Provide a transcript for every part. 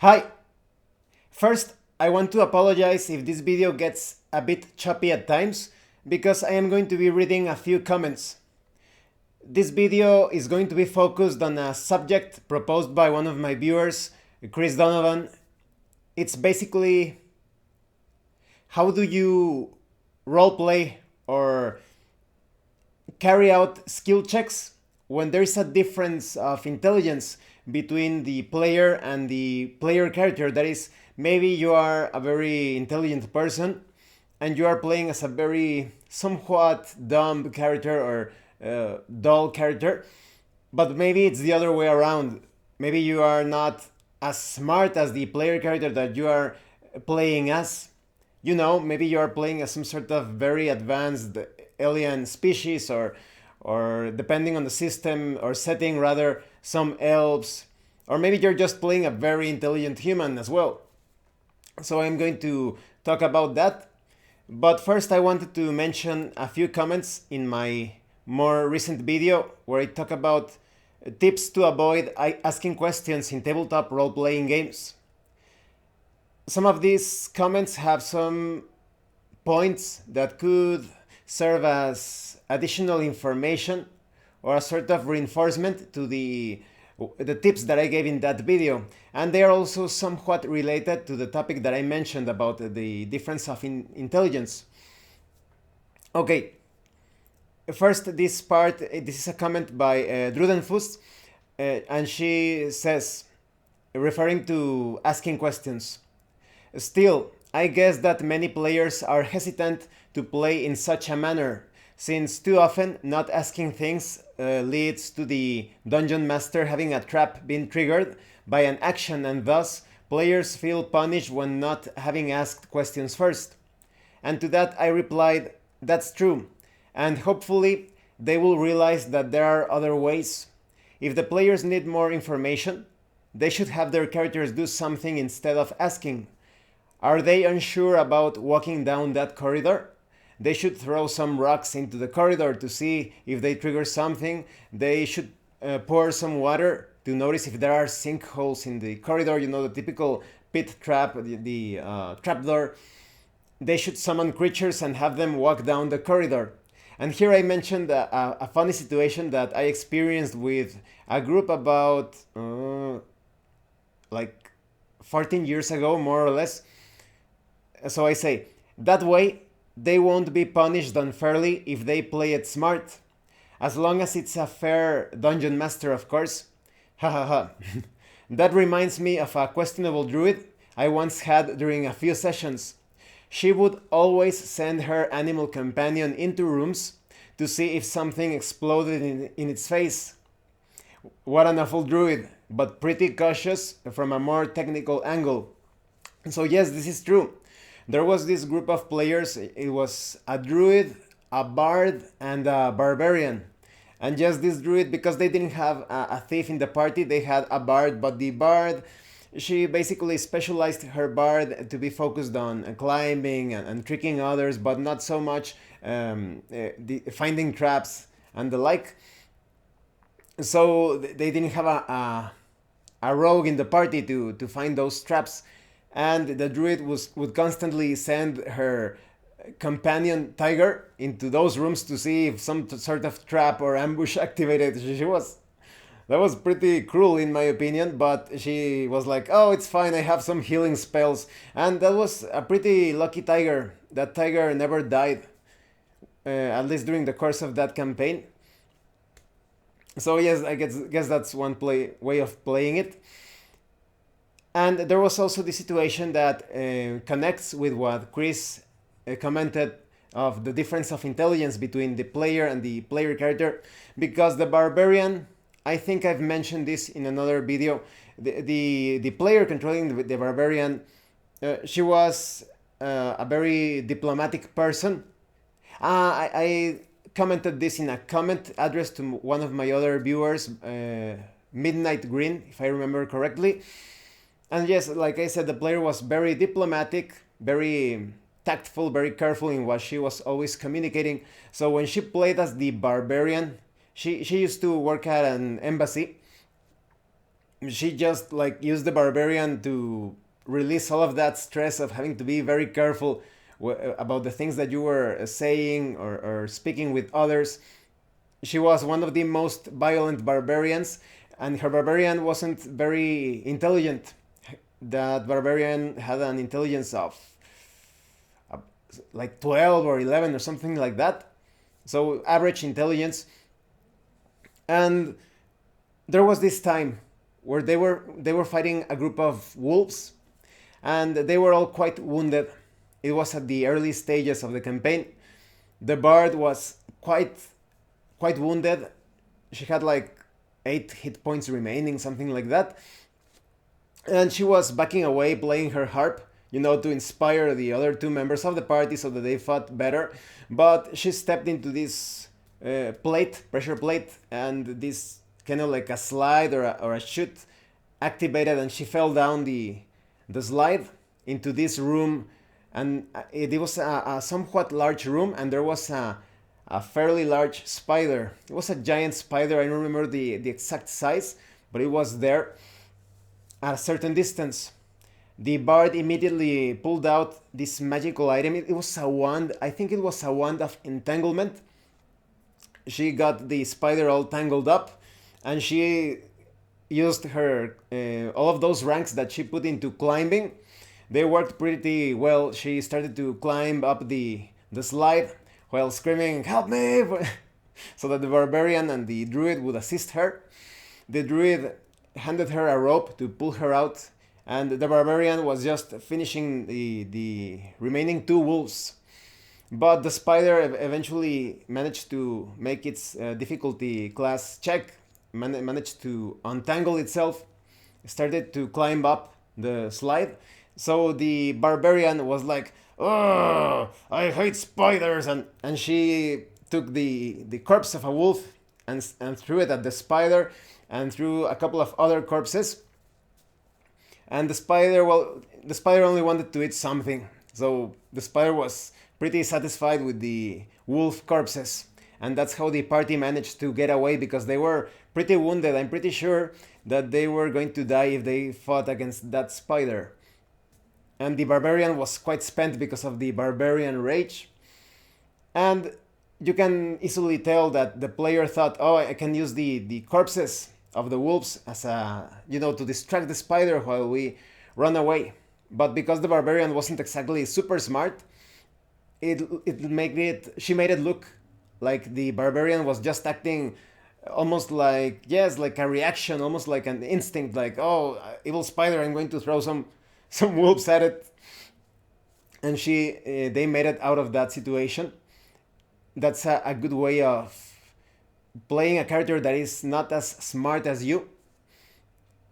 Hi! First, I want to apologize if this video gets a bit choppy at times, because I am going to be reading a few comments. This video is going to be focused on a subject proposed by one of my viewers, Chris Donovan. It's basically, how do you roleplay or carry out skill checks when there is a difference of intelligence between the player and the player character. That is, maybe you are a very intelligent person and you are playing as a very somewhat dumb character or dull character, but maybe it's the other way around. Maybe you are not as smart as the player character that you are playing as. You know, maybe you are playing as some sort of very advanced alien species, or depending on the system or setting, rather, some elves, or maybe you're just playing a very intelligent human as well. So I'm going to talk about that. But first, I wanted to mention a few comments in my more recent video where I talk about tips to avoid asking questions in tabletop role-playing games. Some of these comments have some points that could serve as additional information or a sort of reinforcement to the tips that I gave in that video. And they are also somewhat related to the topic that I mentioned about the difference of intelligence. Okay, first, this part, this is a comment by Drudenfuss, and she says, referring to asking questions, "Still, I guess that many players are hesitant to play in such a manner, since too often not asking things leads to the dungeon master having a trap being triggered by an action, and thus players feel punished when not having asked questions first." And to that I replied, that's true, and hopefully they will realize that there are other ways. If the players need more information, they should have their characters do something instead of asking. Are they unsure about walking down that corridor? They should throw some rocks into the corridor to see if they trigger something. They should pour some water to notice if there are sinkholes in the corridor, you know, the typical pit trap, the trapdoor. They should summon creatures and have them walk down the corridor. And here I mentioned a funny situation that I experienced with a group about like 14 years ago, more or less. So I say, that way they won't be punished unfairly if they play it smart. As long as it's a fair dungeon master, of course. Ha ha ha. That reminds me of a questionable druid I once had during a few sessions. She would always send her animal companion into rooms to see if something exploded in its face. What an awful druid, but pretty cautious from a more technical angle. So yes, this is true. There was this group of players. It was a druid, a bard, and a barbarian. And just this druid, because they didn't have a thief in the party, they had a bard, but the bard, she basically specialized her bard to be focused on climbing and tricking others, but not so much finding traps and the like. So they didn't have a rogue in the party to find those traps. And the druid would constantly send her companion tiger into those rooms to see if some sort of trap or ambush activated. That was pretty cruel in my opinion, but she was like, oh, it's fine, I have some healing spells. And that was a pretty lucky tiger. That tiger never died, at least during the course of that campaign. So yes, I guess that's one way of playing it. And there was also the situation that connects with what Chris commented of the difference of intelligence between the player and the player character, because the barbarian, I think I've mentioned this in another video, the player controlling the barbarian, she was a very diplomatic person. I commented this in a comment addressed to one of my other viewers, Midnight Green, if I remember correctly. And yes, like I said, the player was very diplomatic, very tactful, very careful in what she was always communicating. So when she played as the barbarian, she used to work at an embassy. she just like used the barbarian to release all of that stress of having to be very careful about the things that you were saying or speaking with others. She was one of the most violent barbarians, and her barbarian wasn't very intelligent. That barbarian had an intelligence of uh, like 12 or 11 or something like that. So average intelligence. And there was this time where they were fighting a group of wolves, and they were all quite wounded. It was at the early stages of the campaign. The bard was quite wounded. She had like 8 hit points remaining, something like that. And she was backing away, playing her harp, to inspire the other two members of the party so that they fought better. But she stepped into this pressure plate, and this kind of like a slide or a chute activated, and she fell down the slide into this room. And it was a somewhat large room, and there was a fairly large spider. It was a giant spider. I don't remember the exact size, but it was there at a certain distance. The bard immediately pulled out this magical item. It was a wand. I think it was a wand of entanglement. She got the spider all tangled up, and she used her all of those ranks that she put into climbing. They worked pretty well. She started to climb up the slide while screaming, "Help me!" so that the barbarian and the druid would assist her. The druid handed her a rope to pull her out, and the barbarian was just finishing the remaining two wolves. But the spider eventually managed to make its difficulty class check, managed to untangle itself, started to climb up the slide. So the barbarian was like, "Oh, I hate spiders," and she took the corpse of a wolf and threw it at the spider and threw a couple of other corpses. And the spider only wanted to eat something. So the spider was pretty satisfied with the wolf corpses. And that's how the party managed to get away, because they were pretty wounded. I'm pretty sure that they were going to die if they fought against that spider. And the barbarian was quite spent because of the barbarian rage. And you can easily tell that the player thought, "Oh, I can use the corpses of the wolves as to distract the spider while we run away." But because the barbarian wasn't exactly super smart, she made it look like the barbarian was just acting almost like, yes, like a reaction, almost like an instinct, like, "Oh, evil spider, I'm going to throw some wolves at it." And they made it out of that situation. That's a good way of playing a character that is not as smart as you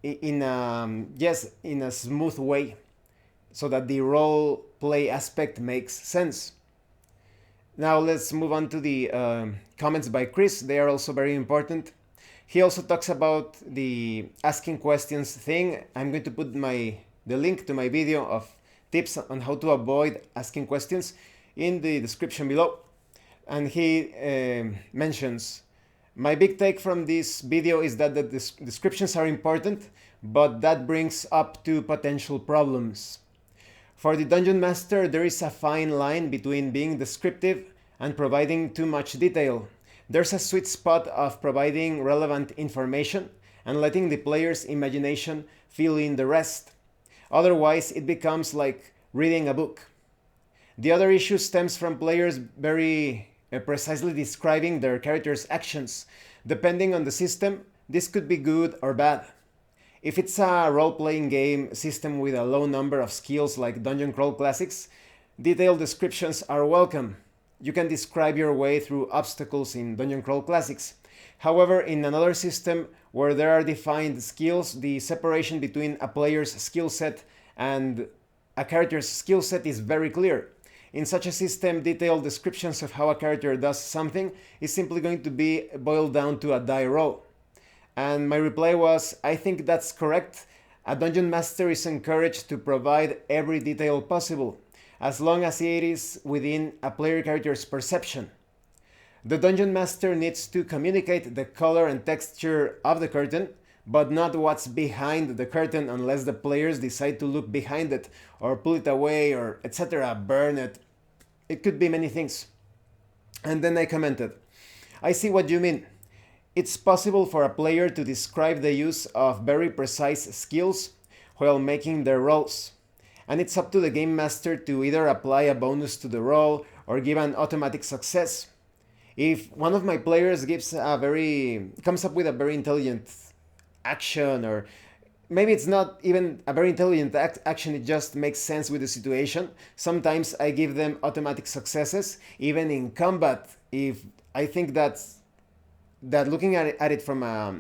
in a smooth way, so that the role play aspect makes sense. Now let's move on to the comments by Chris. They are also very important. He also talks about the asking questions thing. I'm going to put the link to my video of tips on how to avoid asking questions in the description below. And he mentions, "My big take from this video is that the descriptions are important, but that brings up two potential problems. For the Dungeon Master, there is a fine line between being descriptive and providing too much detail. There's a sweet spot of providing relevant information and letting the player's imagination fill in the rest. Otherwise, it becomes like reading a book. The other issue stems from players very precisely describing their character's actions. Depending on the system, this could be good or bad. If it's a role-playing game system with a low number of skills like Dungeon Crawl Classics, detailed descriptions are welcome. You can describe your way through obstacles in Dungeon Crawl Classics. However, in another system where there are defined skills, the separation between a player's skill set and a character's skill set is very clear. In such a system, detailed descriptions of how a character does something is simply going to be boiled down to a die roll." And my reply was, "I think that's correct. A Dungeon Master is encouraged to provide every detail possible, as long as it is within a player character's perception. The Dungeon Master needs to communicate the color and texture of the curtain, but not what's behind the curtain unless the players decide to look behind it or pull it away or etc., burn it. It could be many things. And then I commented, I see what you mean. It's possible for a player to describe the use of very precise skills while making their rolls. And it's up to the game master to either apply a bonus to the roll or give an automatic success. If one of my players comes up with a very intelligent action, or maybe it's not even a very intelligent action, it just makes sense with the situation, sometimes I give them automatic successes even in combat. If I think that looking at it from a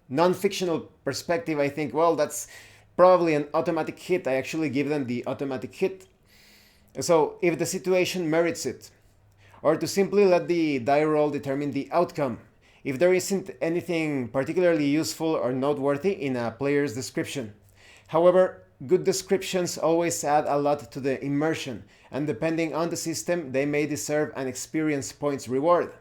non-fictional perspective, I think, well, that's probably an automatic hit. I actually give them the automatic hit. So if the situation merits it, or to simply let the die roll determine the outcome, if there isn't anything particularly useful or noteworthy in a player's description. However, good descriptions always add a lot to the immersion, and depending on the system, they may deserve an experience points reward.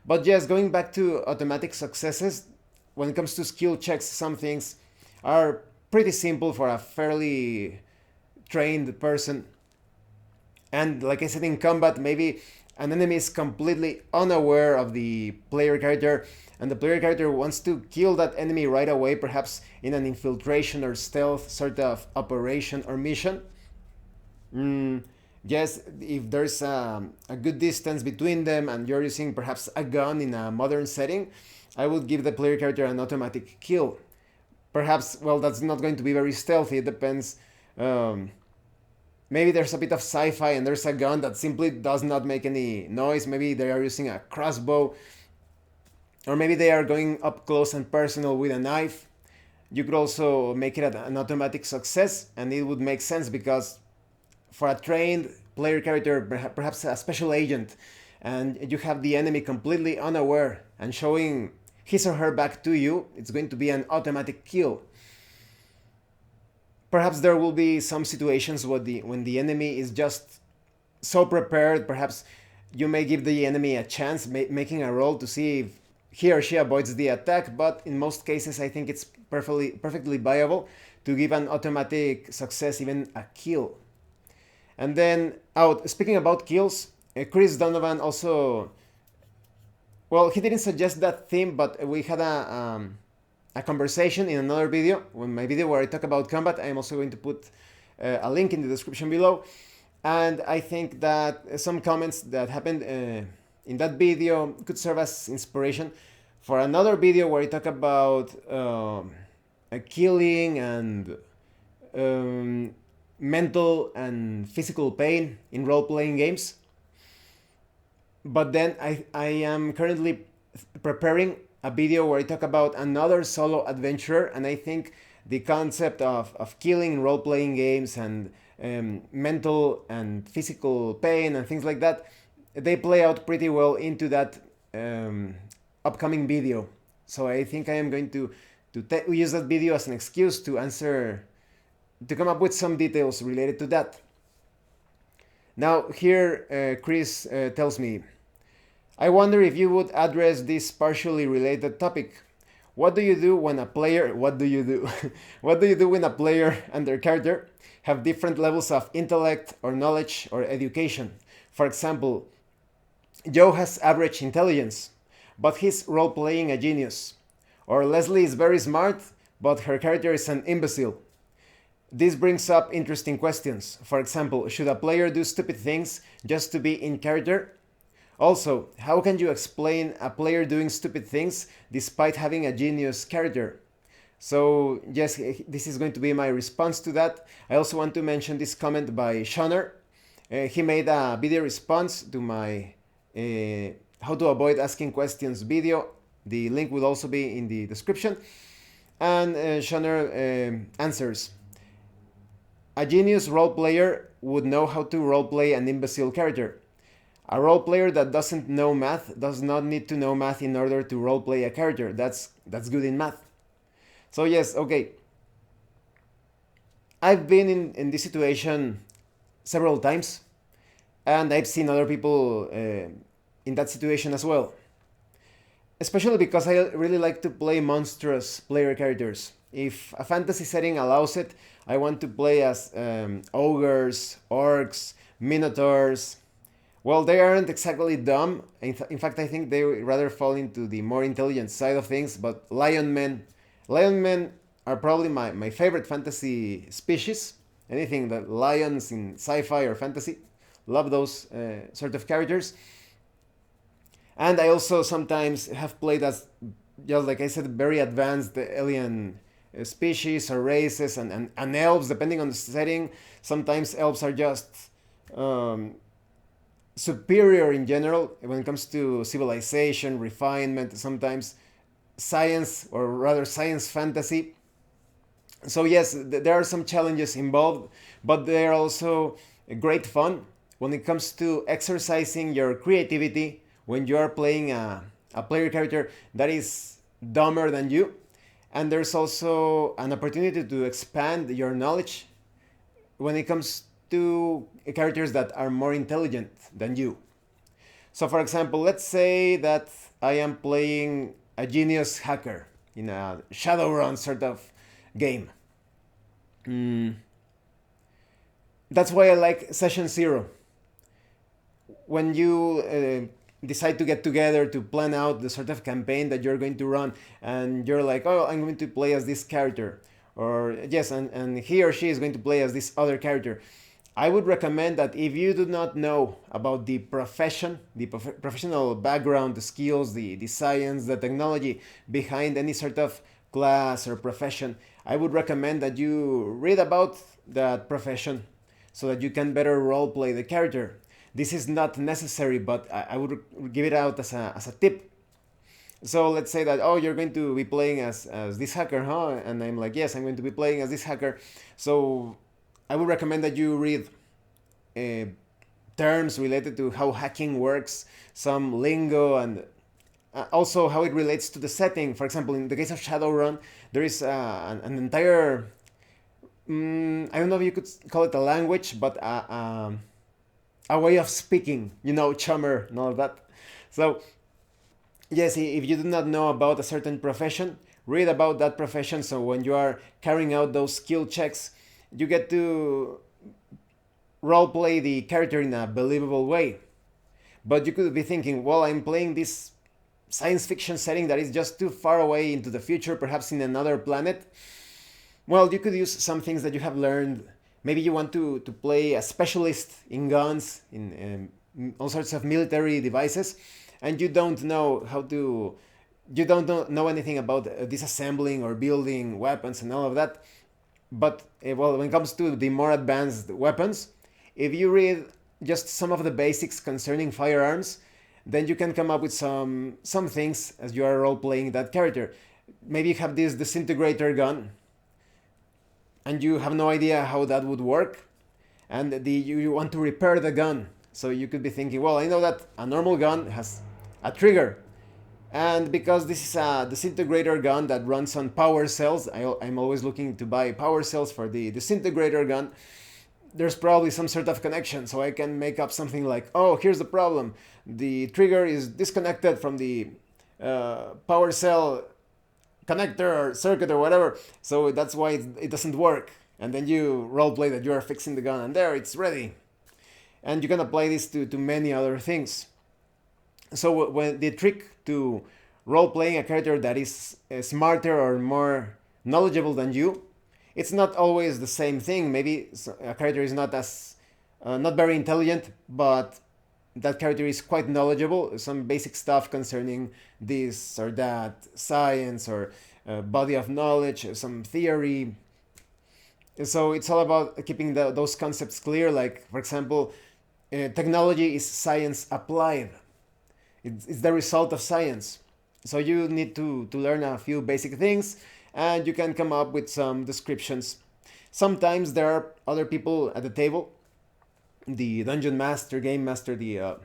But yes, going back to automatic successes, when it comes to skill checks, some things are pretty simple for a fairly trained person. And like I said, in combat, maybe an enemy is completely unaware of the player character, and the player character wants to kill that enemy right away, perhaps in an infiltration or stealth sort of operation or mission. Yes, if there's a good distance between them and you're using perhaps a gun in a modern setting, I would give the player character an automatic kill. Perhaps, well, that's not going to be very stealthy. It depends. Maybe there's a bit of sci-fi and there's a gun that simply does not make any noise. Maybe they are using a crossbow. Or maybe they are going up close and personal with a knife. You could also make it an automatic success, and it would make sense because for a trained player character, perhaps a special agent, and you have the enemy completely unaware and showing his or her back to you, it's going to be an automatic kill. Perhaps there will be some situations when the enemy is just so prepared. Perhaps you may give the enemy a chance, making a roll to see if he or she avoids the attack, but in most cases I think it's perfectly viable to give an automatic success, even a kill. And then, speaking about kills, Chris Donovan also, well, he didn't suggest that theme, but we had a conversation in another video, my video where I talk about combat. I'm also going to put a link in the description below. And I think that some comments that happened in that video could serve as inspiration for another video where I talk about killing and mental and physical pain in role-playing games. But then I am currently preparing a video where I talk about another solo adventurer, and I think the concept of killing in role-playing games and mental and physical pain and things like that, they play out pretty well into that upcoming video. So I think I am going to use that video as an excuse to come up with some details related to that. Now here Chris tells me, I wonder if you would address this partially related topic. What do you do when a player what do you do when a player and their character have different levels of intellect or knowledge or education? For example, Joe has average intelligence, but he's role-playing a genius. Or Leslie is very smart, but her character is an imbecile. This brings up interesting questions. For example, should a player do stupid things just to be in character? Also, how can you explain a player doing stupid things despite having a genius character? So yes, this is going to be my response to that. I also want to mention this comment by SHONNER. He made a video response to my how to avoid asking questions video. The link will also be in the description. And SHONNER answers, a genius role player would know how to roleplay an imbecile character. A role player that doesn't know math does not need to know math in order to roleplay a character. That's good in math. So yes, okay. I've been in this situation several times, and I've seen other people in that situation as well. especially because I really like to play monstrous player characters. If a fantasy setting allows it, I want to play as ogres, orcs, minotaurs. Well, they aren't exactly dumb. In fact, I think they rather fall into the more intelligent side of things. But lion men are probably my favorite fantasy species. Anything that lions in sci-fi or fantasy, love those sort of characters. And I also sometimes have played as, just like I said, very advanced alien species or races, and elves, depending on the setting. Sometimes elves are just um, superior in general when it comes to civilization, refinement, sometimes science, or rather science fantasy. So yes, there are some challenges involved, but they are also great fun when it comes to exercising your creativity when you are playing a player character that is dumber than you. And there's also an opportunity to expand your knowledge when it comes to characters that are more intelligent than you. So, for example, let's say that I am playing a genius hacker in a Shadowrun sort of game. Mm, that's why I like Session Zero. When you decide to get together to plan out the sort of campaign that you're going to run, and you're like, oh, I'm going to play as this character, or yes, and he or she is going to play as this other character. I would recommend that if you do not know about the profession, the professional background, the skills, the science, the technology behind any sort of class or profession, I would recommend that you read about that profession so that you can better role play the character. This is not necessary, but I would give it out as a tip. So let's say that, oh, you're going to be playing as this hacker, huh? And I'm like, yes, I'm going to be playing as this hacker. So I would recommend that you read uh, terms related to how hacking works, some lingo, and also how it relates to the setting. For example, in the case of Shadowrun, there is an entire, I don't know if you could call it a language, but a way of speaking, chummer and all of that. So yes, if you do not know about a certain profession, read about that profession. So when you are carrying out those skill checks, you get to role play the character in a believable way. But you could be thinking, well, I'm playing this science fiction setting that is just too far away into the future, perhaps in another planet. Well, you could use some things that you have learned. Maybe you want to play a specialist in guns, in all sorts of military devices, and you don't know how to, you don't know anything about disassembling or building weapons and all of that. But well, when it comes to the more advanced weapons, if you read just some of the basics concerning firearms, then you can come up with some things as you are role playing that character. Maybe you have this disintegrator gun, and you have no idea how that would work, and you want to repair the gun. So you could be thinking, well, I know that a normal gun has a trigger, and because this is a disintegrator gun that runs on power cells, I'm always looking to buy power cells for the disintegrator gun. There's probably some sort of connection, so I can make up something like, oh, here's the problem. The trigger is disconnected from the power cell connector or circuit or whatever, so that's why it doesn't work. And then you roleplay that you are fixing the gun, and there, it's ready. And you can apply this to many other things. So when the trick to role playing a character that is smarter or more knowledgeable than you, it's not always the same thing. Maybe a character is not very intelligent, but that character is quite knowledgeable. Some basic stuff concerning this or that science or body of knowledge, some theory. So it's all about keeping those concepts clear. Like, for example, technology is science applied. It's the result of science. So you need to learn a few basic things, and you can come up with some descriptions. Sometimes there are other people at the table, the dungeon master, game master, the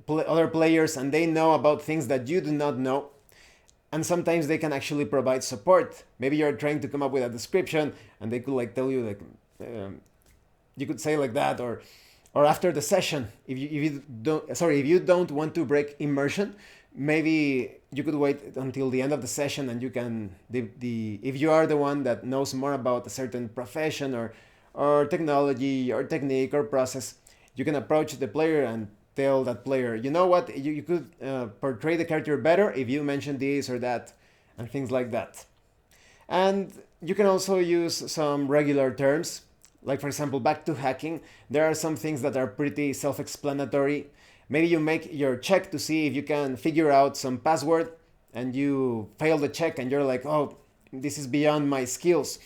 other players, and they know about things that you do not know. And sometimes they can actually provide support. Maybe you're trying to come up with a description, and they could like tell you like, you could say like that, or after the session, if you don't want to break immersion, maybe you could wait until the end of the session and you can if you are the one that knows more about a certain profession or technology or technique or process, you can approach the player and tell that player, you know what, you could portray the character better if you mention this or that and things like that. And you can also use some regular terms, like for example, back to hacking. There are some things that are pretty self-explanatory. Maybe you make your check to see if you can figure out some password and you fail the check and you're like, oh, this is beyond my skills.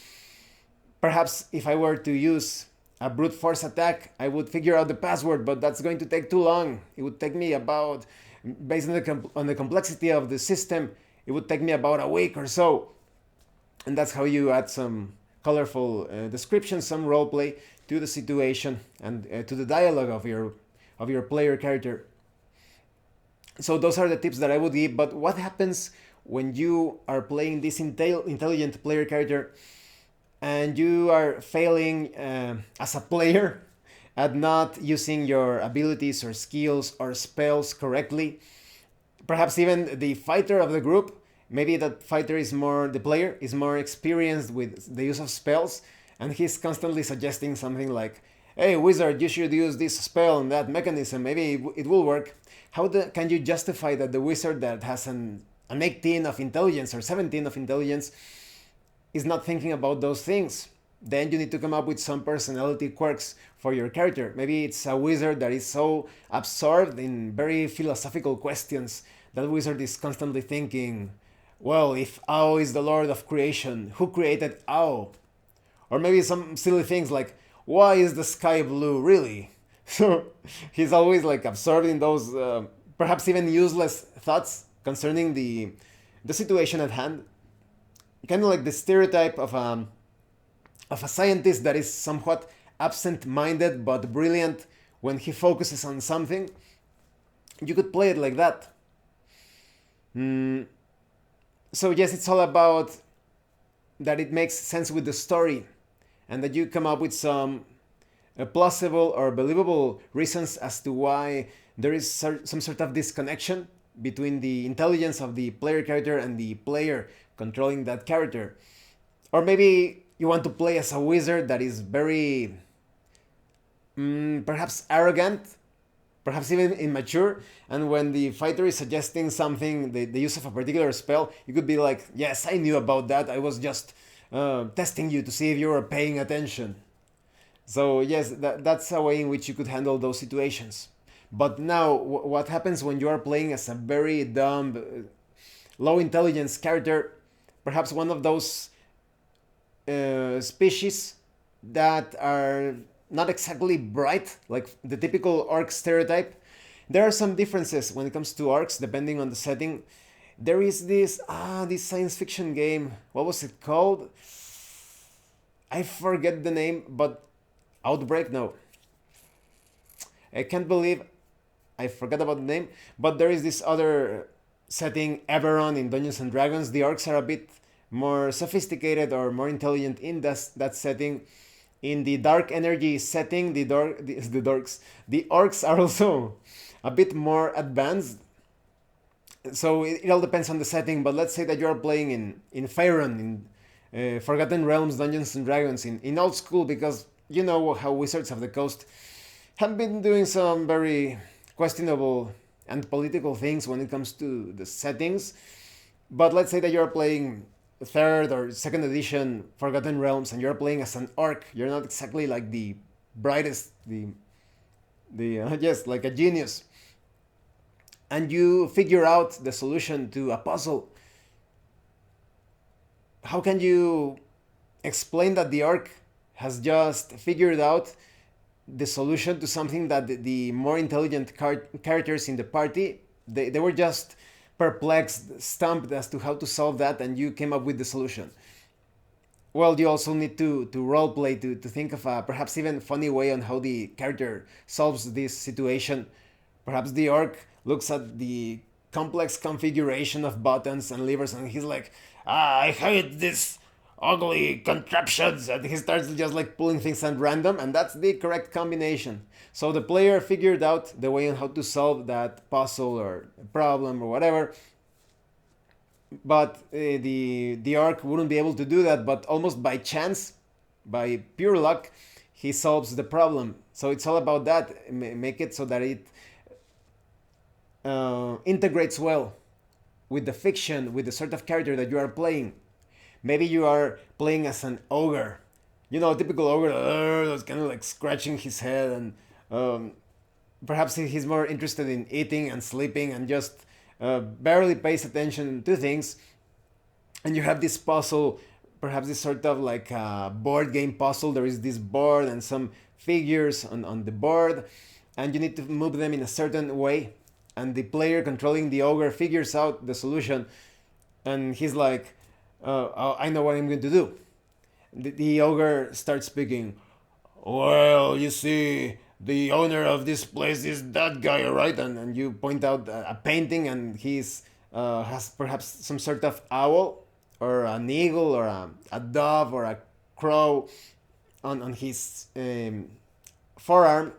Perhaps if I were to use a brute force attack, I would figure out the password, but that's going to take too long. It would take me about, based on the complexity of the system, it would take me about a week or so. And that's how you add some colorful description, some roleplay to the situation and to the dialogue of your player character. So those are the tips that I would give. But what happens when you are playing this intelligent player character and you are failing as a player at not using your abilities or skills or spells correctly? Perhaps even the fighter of the group, maybe that fighter is more, the player is more experienced with the use of spells, and he's constantly suggesting something like, hey wizard, you should use this spell and that mechanism, maybe it will work. Can you justify that the wizard that has an 18 of intelligence or 17 of intelligence is not thinking about those things? Then you need to come up with some personality quirks for your character. Maybe it's a wizard that is so absorbed in very philosophical questions that wizard is constantly thinking, well, if Ao is the lord of creation, who created Ao? Or maybe some silly things like, why is the sky blue, really? So he's always like absorbed in those perhaps even useless thoughts concerning the situation at hand. Kind of like the stereotype of a scientist that is somewhat absent-minded but brilliant when he focuses on something. You could play it like that. So yes, it's all about that it makes sense with the story and that you come up with some plausible or believable reasons as to why there is some sort of disconnection between the intelligence of the player character and the player controlling that character. Or maybe you want to play as a wizard that is very perhaps arrogant, perhaps even immature, and when the fighter is suggesting something, the use of a particular spell, you could be like, yes, I knew about that, I was just testing you to see if you were paying attention. So yes, that's a way in which you could handle those situations. But now, what happens when you are playing as a very dumb, low intelligence character, perhaps one of those species that are not exactly bright, like the typical orc stereotype? There are some differences when it comes to orcs, depending on the setting. There is this science fiction game. What was it called? I forget the name, but Outbreak? No. I can't believe I forgot about the name, but there is this other setting, Eberron in Dungeons and Dragons. The orcs are a bit more sophisticated or more intelligent in that setting. In the dark energy setting, the orcs are also a bit more advanced. So it all depends on the setting, but let's say that you are playing in Faerun, in Forgotten Realms, Dungeons and Dragons, in old school, because you know how Wizards of the Coast have been doing some very questionable and political things when it comes to the settings. But let's say that you're playing third or second edition Forgotten Realms and you're playing as an orc. You're not exactly like the brightest, yes, like a genius. And you figure out the solution to a puzzle. How can you explain that the orc has just figured out the solution to something that the more intelligent characters in the party, they were just perplexed, stumped as to how to solve that, and you came up with the solution? Well, you also need to roleplay, to think of a perhaps even funny way on how the character solves this situation. Perhaps the orc looks at the complex configuration of buttons and levers and he's like, I hate this ugly contraptions, and he starts just like pulling things at random, and that's the correct combination. So the player figured out the way on how to solve that puzzle or problem or whatever, but the orc wouldn't be able to do that, but almost by chance, by pure luck, he solves the problem. So it's all about that. Make it so that it integrates well with the fiction, with the sort of character that you are playing. Maybe you are playing as an ogre, you know, a typical ogre that's kind of like scratching his head, and perhaps he's more interested in eating and sleeping and just barely pays attention to things. And you have this puzzle, perhaps this sort of like a board game puzzle. There is this board and some figures on the board, and you need to move them in a certain way. And the player controlling the ogre figures out the solution, and he's like, oh, I know what I'm going to do. The ogre starts speaking. Well, you see, the owner of this place is that guy, right? And you point out a painting, and he's has perhaps some sort of owl or an eagle or a dove or a crow on his forearm.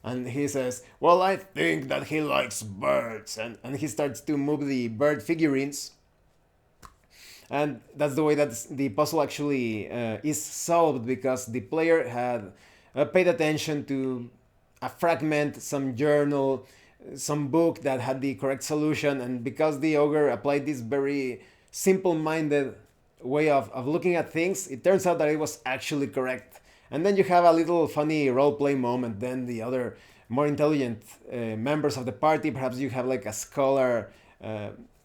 And he says, well, I think that he likes birds. And he starts to move the bird figurines. And that's the way that the puzzle actually is solved, because the player had paid attention to a fragment, some journal, some book that had the correct solution. And because the ogre applied this very simple-minded way of looking at things, it turns out that it was actually correct. And then you have a little funny role-play moment. Then the other more intelligent members of the party, perhaps you have like a scholar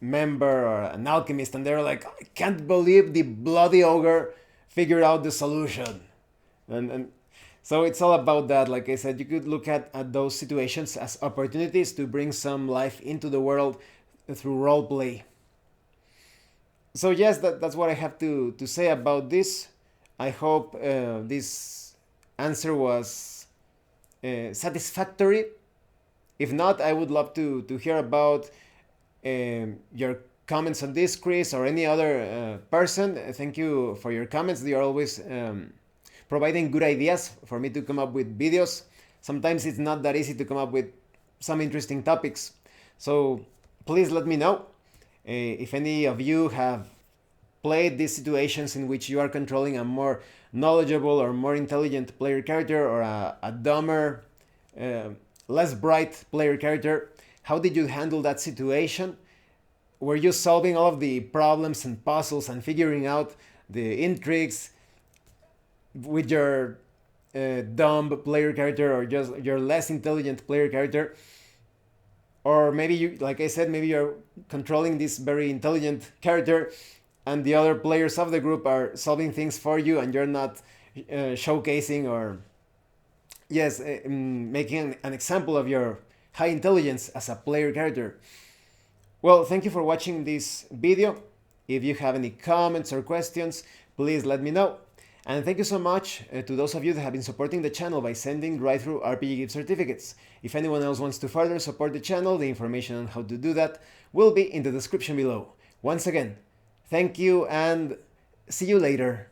member or an alchemist, and they're like, I can't believe the bloody ogre figured out the solution. And so it's all about that. Like I said, you could look at those situations as opportunities to bring some life into the world through roleplay. So yes, that's what I have to say about this. I hope this answer was satisfactory. If not, I would love to hear about your comments on this, Chris, or any other person. Thank you for your comments. They are always providing good ideas for me to come up with videos. Sometimes it's not that easy to come up with some interesting topics. So please let me know if any of you have played these situations in which you are controlling a more knowledgeable or more intelligent player character, or a dumber, less bright player character. How did you handle that situation? Were you solving all of the problems and puzzles and figuring out the intrigues with your dumb player character, or just your less intelligent player character? Or maybe you, like I said, maybe you're controlling this very intelligent character, and the other players of the group are solving things for you, and you're not showcasing or making an example of your high intelligence as a player character. Well, thank you for watching this video. If you have any comments or questions, please let me know. And thank you so much to those of you that have been supporting the channel by sending drive-thru RPG gift certificates. If anyone else wants to further support the channel, the information on how to do that will be in the description below. Once again, thank you, and see you later.